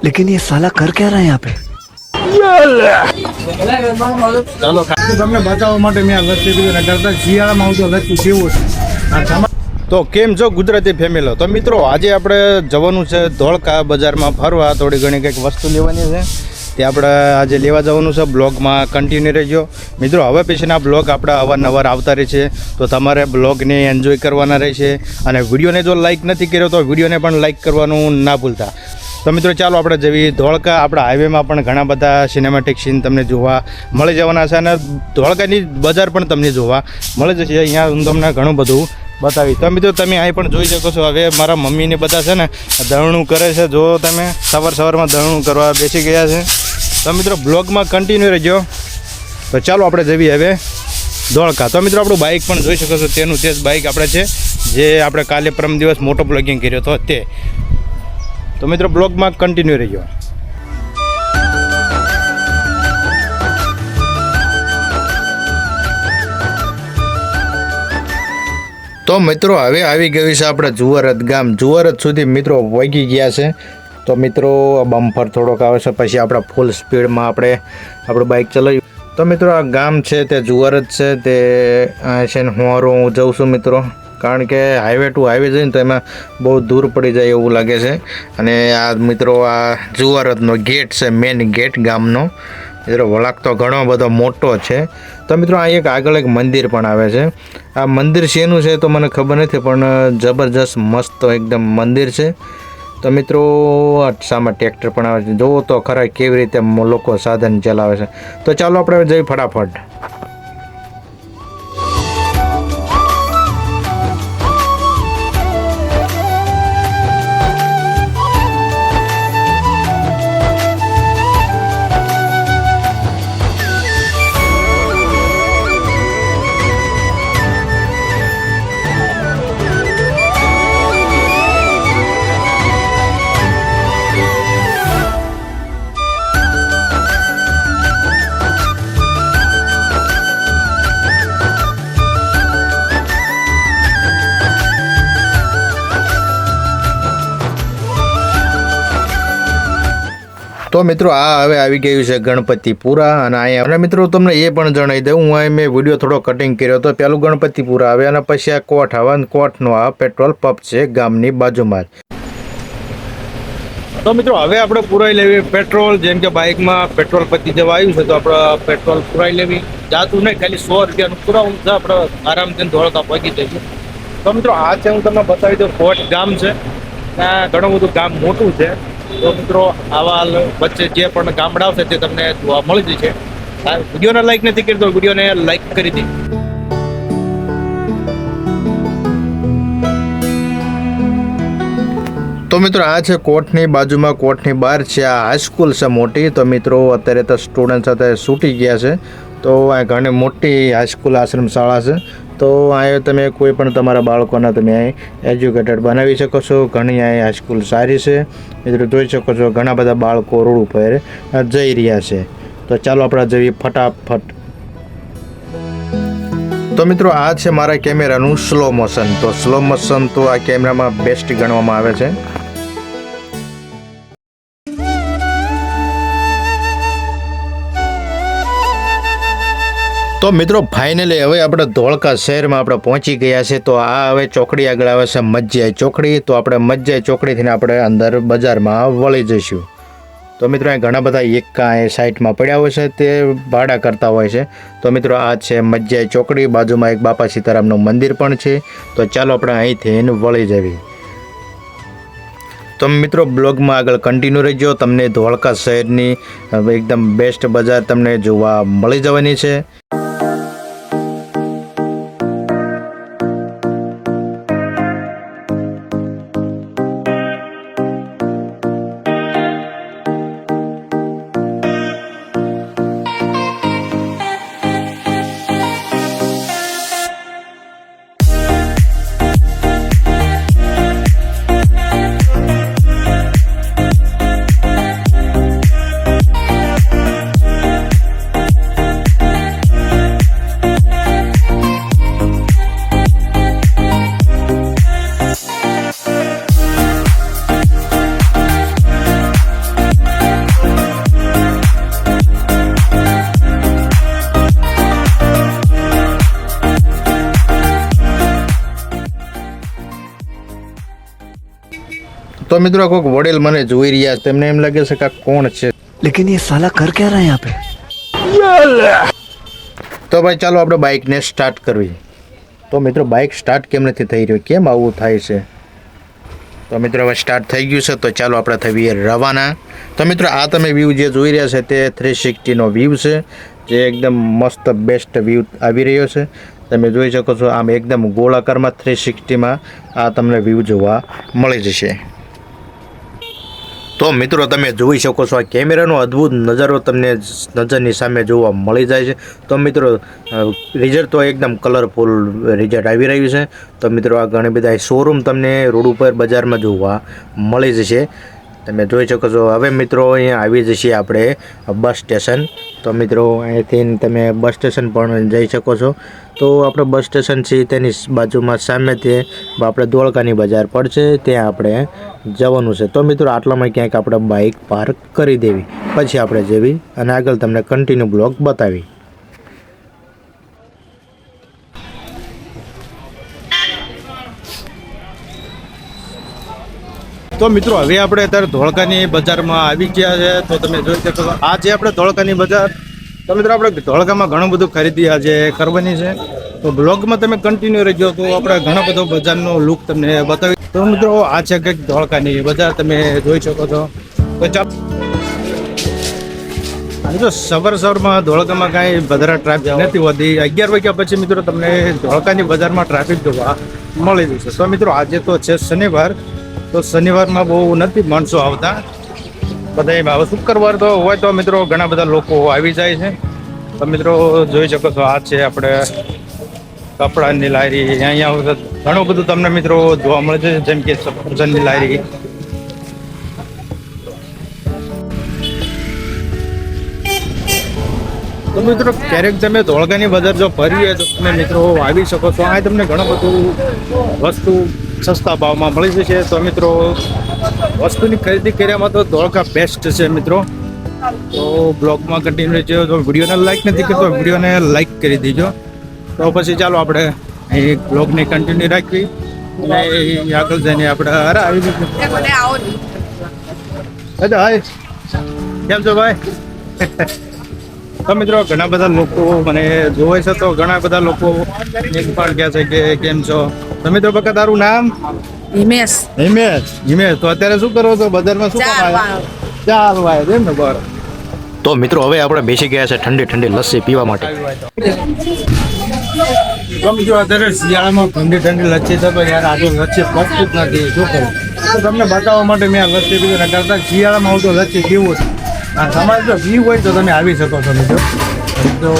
लेकिन ये साला कर क्या रहा है यहाँ पे? ચાલો તમને બચાવવા માટે મેં લસ્સી પીધું કરતા શિયાળામાં આવતો લસ્સી પીવું છે. તો કેમ છો ગુજરાતી ફેમિલી? તો મિત્રો આજે આપણે જવાનું છે ધોળકા બજારમાં ફરવા, થોડી ઘણી કંઈક વસ્તુ લેવાની છે તે આપણે આજે લેવા જવાનું છે. બ્લોગમાં કન્ટિન્યુ રહેજો મિત્રો. હવે પછીના બ્લોગ આપણે અવારનવાર આવતા રહે છે, તો તમારે બ્લોગને એન્જોય કરવાના રહેશે. અને વિડીયોને જો લાઇક નથી કર્યો તો વિડીયોને પણ લાઇક કરવાનું ના ભૂલતા. તો મિત્રો ચાલો આપણે જઈએ ધોળકા. આપણા હાઈવેમાં પણ ઘણા બધા સિનેમેટિક સીન તમને જોવા મળી જવાના છે અને ધોળકાની બજાર પણ તમને જોવા મળી જશે. અહીંયા હું તમને ઘણું બધું બતાવી. તો મિત્રો તમે અહીં પણ જોઈ શકો છો. હવે મારા મમ્મીને બધા છે ને દળણું કરે છે. જો તમે સવારમાં દળણું કરવા બેસી ગયા છે. તો મિત્રો બ્લોગમાં કન્ટિન્યુ રહેજો. તો ચાલો આપણે જઈએ હવે ધોળકા. તો મિત્રો આપણું બાઇક પણ જોઈ શકો છો. તેનું તે જ બાઇક આપણે છે જે આપણે કાલે પરમ દિવસ મોટો બ્લોગિંગ કર્યો હતો તે. તો મિત્રો બ્લોગમાં કન્ટિન્યુ રહેજો. તો મિત્રો હવે આવી ગયું છે આપણે જુવારત ગામ. જુવારત સુધી મિત્રો વગી ગયા છે. તો મિત્રો બમ્પર થોડોક આવે છે, પછી આપણે ફૂલ સ્પીડમાં આપણું બાઇક ચલાવ્યું. તો મિત્રો આ ગામ છે તે જુવારત છે. તે છે ને હું જઉં છું મિત્રો, કારણ કે હાઈવે ટુ હાઈવે જઈને તો એમાં બહુ દૂર પડી જાય એવું લાગે છે. અને આ મિત્રો આ જુવારતનો ગેટ છે, મેન ગેટ ગામનો. મિત્રો વળાંક તો ઘણો બધો મોટો છે. તો મિત્રો આ એક આગળ એક મંદિર પણ આવે છે. આ મંદિર શેનું છે તો મને ખબર નથી, પણ જબરજસ્ત મસ્ત એકદમ મંદિર છે. તો મિત્રો સામે ટ્રેક્ટર પણ આવે છે. જોવો તો ખરા કેવી રીતે લોકો સાધન ચલાવે છે. તો ચાલો આપણે જઈએ ફટાફટ. તો મિત્રો આ હવે આવી ગયું છે ગણપતિપુરા. અને અહીંયા અને મિત્રો તમને એ પણ જણાવી દઉં, હું અહીં મેં વિડીયો થોડો કટિંગ કર્યો હતો. પહેલું ગણપતિપુરા આવે અને પછી આ કોઠ આવે. કોઠનો આ પેટ્રોલ પંપ છે ગામની બાજુમાં જ. તો મિત્રો હવે આપણે પુરાઈ લેવી પેટ્રોલ. જેમ કે બાઇકમાં પેટ્રોલ પતી જવા આવ્યું છે તો આપણે પેટ્રોલ પુરાઈ લેવી. જાતું નહીં, ખાલી 100 રૂપિયાનું પુરાવું છે. આપણે આરામથી ધોળકા પહોંચી જઈશું. તો મિત્રો આ છે, હું તમને બતાવી દઉં, કોઠ ગામ છે. ત્યાં ઘણું બધું ગામ મોટું છે. તો મિત્રો આવા વચ્ચે જે પણ ગામડા આવશે તે તમને જોવા મળી જશે. વિડીયોને લાઈક નથી કરી તો વિડીયોને લાઈક કરી દે. તો મિત્રો આ છે કોર્ટની બાજુમાં, કોર્ટની બહાર છે આ હાઈસ્કૂલ છે મોટી. તો મિત્રો અત્યારે તો સ્ટુડન્ટ સાથે છૂટી ગયા છે. તો આ ઘણી મોટી હાઈસ્કૂલ આશ્રમ શાળા છે. તો અહીં તમે કોઈ પણ તમારા બાળકોના તમે અહીં એજ્યુકેટેડ બનાવી શકો છો. ઘણી અહીં હાઈસ્કૂલ સારી છે. મિત્રો જોઈ શકો છો ઘણા બધા બાળકો રોડ ઉપર જઈ રહ્યા છે. તો ચાલો આપણે જઈએ ફટાફટ. તો મિત્રો આ છે મારા કેમેરાનું સ્લો મોશન. તો સ્લો મોશન તો આ કેમેરામાં બેસ્ટ ગણવામાં આવે છે. તો મિત્રો ફાઇનલી હવે આપણે ધોળકા શહેરમાં આપણે પહોંચી ગયા છે. તો આ હવે ચોકડી આગળ આવે છે મજ્જાઈ ચોકડી. તો આપણે મજ્જાઈ ચોકડીથી આપણે અંદર બજારમાં વળી જઈશું. તો મિત્રો અહીં ઘણા બધા એકા એ સાઈડમાં પડ્યા હોય છે, તે ભાડા કરતા હોય છે. તો મિત્રો આ છે મજ્જાઈ ચોકડી. બાજુમાં એક બાપા સીતારામનું મંદિર પણ છે. તો ચાલો આપણે અહીંથી વળી જવી. તો મિત્રો બ્લોગમાં આગળ કન્ટિન્યુ રહેજો. તમને ધોળકા શહેરની એકદમ બેસ્ટ બજાર તમને જોવા મળી જવાની છે. તો મિત્રો કોઈક વડીલ મને જોઈ રહ્યા તેમને એમ લાગે છે કે આ કોણ છે. लेकिन ये साला कर क्या रहा है यहाँ पे? તો ભાઈ ચાલો આપણે બાઇકને સ્ટાર્ટ કરવી. તો મિત્રો બાઇક સ્ટાર્ટ કેમ નથી થઈ રહ્યું, કેમ આવું થાય છે? તો મિત્રો હવે સ્ટાર્ટ થઈ ગયું છે, તો ચાલો આપણે થઈએ રવાના. તો મિત્રો આ તમે વ્યૂ જે જોઈ રહ્યા છે તે 360નો વ્યૂ છે, જે એકદમ મસ્ત બેસ્ટ વ્યૂ આવી રહ્યો છે. તમે જોઈ શકો છો આમ એકદમ ગોળાકારમાં 360માં આ તમને વ્યૂ જોવા મળી જશે. તો મિત્રો તમે જોઈ શકો છો આ કેમેરાનો અદ્ભુત નજારો તમને નજરની સામે જોવા મળી જાય છે. તો મિત્રો રિઝલ્ટ તો એકદમ કલરફુલ રિઝલ્ટ આવી રહ્યું છે. તો મિત્રો આ ઘણી બધા શોરૂમ તમને રોડ ઉપર બજારમાં જોવા મળી જશે. તમે જોઈ શકો છો. હવે મિત્રો અહીંયા આવી જશે આપણે બસ સ્ટેશન. તો મિત્રો અહીંથી તમે બસ સ્ટેશન પણ જઈ શકો છો. તો આપણે બસ સ્ટેશન છે તેની બાજુમાં સામેથી આપણે ધોળકાની બજાર પડશે, ત્યાં આપણે જવાનું છે. તો મિત્રો આટલામાં ક્યાંક આપણે બાઇક પાર્ક કરી દેવી, પછી આપણે જેવી અને આગળ તમને કન્ટિન્યુ બ્લોગ બતાવી. તો મિત્રો હવે આપણે અત્યારે ધોળકાની બજારમાં આવી ગયા છે. તો તમે જોઈ શકો છો આ જે આપણે ધોળકાની બજાર. તો મિત્રો આપણે ધોળકામાં ઘણું બધું ખરીદી આજે કરવાની છે. તો બ્લોગમાં તમે કન્ટિન્યુ રહેજો, તો આપણે ઘણો બધો બજારનો લુક તમને બતાવી. તો મિત્રો આ છે કંઈક ધોળકાની બજાર, તમે જોઈ શકો છો. તો ચાલો જો સવારમાં ધોળકામાં કાંઈ વધારે ટ્રાફિક નથી હોતી. 11 વાગ્યા પછી મિત્રો તમને ધોળકાની બજારમાં ટ્રાફિક જોવા મળી જશે. તો મિત્રો આજે તો છે શનિવાર, તો શનિવારમાં બહુ નથી માણસો આવતા. બધા હવે શુક્રવાર તો હોય તો મિત્રો ઘણા બધા લોકો આવી જાય છે. તો મિત્રો જોઈ શકો છો આ છે આપણે કપડાની લારી. અહીંયા ઘણું બધું તમને મિત્રો જોવા મળે છે, જેમ કે સફરજનની લારી. તો મિત્રો ક્યારેક તમે ધોળકાની બજાર જો ફરીએ તો તમે મિત્રો આવી શકો છો. આ તમને ઘણું બધું વસ્તુ સસ્તા ભાવમાં મળી જશે. તો મિત્રો વસ્તુની ખરીદી કર્યામાં તો ધોળકા બેસ્ટ છે મિત્રો. તો બ્લોગમાં કન્ટિન્યુ રહેજો. તો વિડીયોને લાઈક નથી કરતો, વિડીયોને લાઈક કરી દેજો. તો પછી ચાલો આપણે અહીં બ્લોગને કન્ટિન્યુ રાખવી અને આગળ જઈને આપણે અરે આવી ગયું. અચ્છા હાય, કેમ છો ભાઈ? તો મિત્રો ઘણા બધા લોકો મને જોવે છે, તો ઘણા બધા લોકો એક પણ કહે છે કે કેમ છો. તો મિત્રો બકા તારું નામ? હિમેશ. હિમેશ. તો અત્યારે શું કરો છો બજારમાં? શું કામ આવ્યા? ચાલ ભાઈ એમ ને. બરાબર. તો મિત્રો હવે આપણે બેસી ગયા છે ઠંડી ઠંડી લસ્સી પીવા માટે. તો મિત્રો અત્યારે શિયાળામાં ઠંડી ઠંડી લસ્સી તો યાર આજે લસ્સી પચતું જ નથી. શું કરું? તો તમને બતાવવા માટે મેં આ લસ્સી પીધું. કરતા શિયાળામાં હું તો લસ્સી પીવું છું. તમારે જો પીવું હોય તો તમે આવી શકો છો મિત્રો. તો